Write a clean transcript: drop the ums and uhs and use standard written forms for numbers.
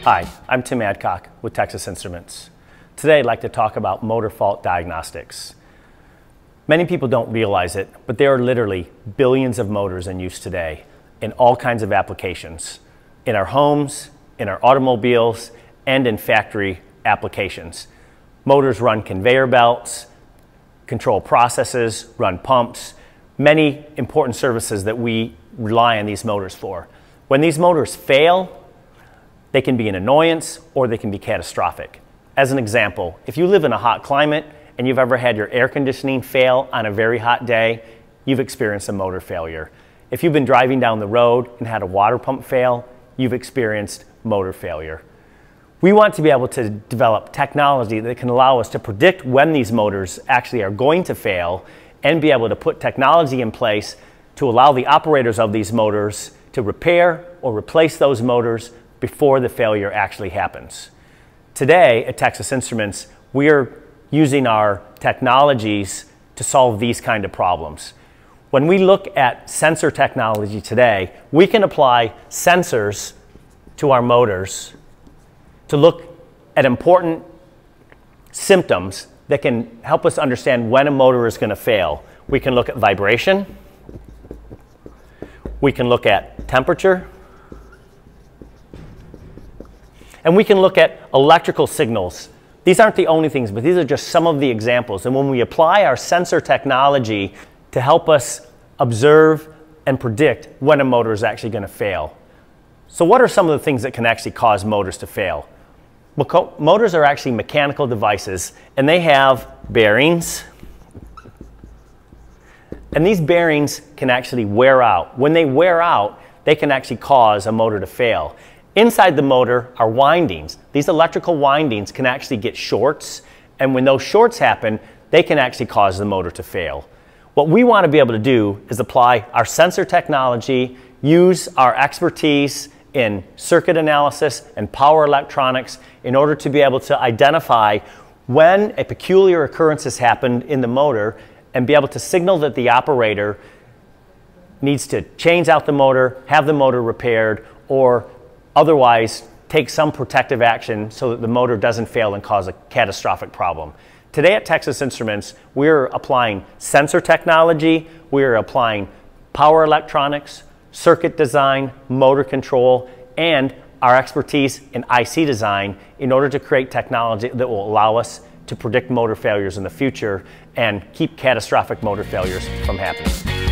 Hi, I'm Tim Adcock with Texas Instruments. Today I'd like to talk about motor fault diagnostics. Many people don't realize it, but there are literally billions of motors in use today in all kinds of applications. In our homes, in our automobiles, and in factory applications. Motors run conveyor belts, control processes, run pumps, many important services that we rely on these motors for. When these motors fail, they can be an annoyance or they can be catastrophic. As an example, if you live in a hot climate and you've ever had your air conditioning fail on a very hot day, you've experienced a motor failure. If you've been driving down the road and had a water pump fail, you've experienced motor failure. We want to be able to develop technology that can allow us to predict when these motors actually are going to fail and be able to put technology in place to allow the operators of these motors to repair or replace those motors before the failure actually happens. Today at Texas Instruments, we're using our technologies to solve these kind of problems. When we look at sensor technology today, we can apply sensors to our motors to look at important symptoms that can help us understand when a motor is going to fail. We can look at vibration, we can look at temperature, and we can look at electrical signals. These aren't the only things, but these are just some of the examples. And when we apply our sensor technology to help us observe and predict when a motor is actually going to fail. So what are some of the things that can actually cause motors to fail? Motors are actually mechanical devices, and they have bearings. And these bearings can actually wear out. When they wear out, they can actually cause a motor to fail. Inside the motor are windings. These electrical windings can actually get shorts, and when those shorts happen, they can actually cause the motor to fail. What we want to be able to do is apply our sensor technology, use our expertise in circuit analysis and power electronics in order to be able to identify when a peculiar occurrence has happened in the motor and be able to signal that the operator needs to change out the motor, have the motor repaired, or otherwise take some protective action so that the motor doesn't fail and cause a catastrophic problem. Today at Texas Instruments, we're applying sensor technology, we're applying power electronics, circuit design, motor control, and our expertise in IC design in order to create technology that will allow us to predict motor failures in the future and keep catastrophic motor failures from happening.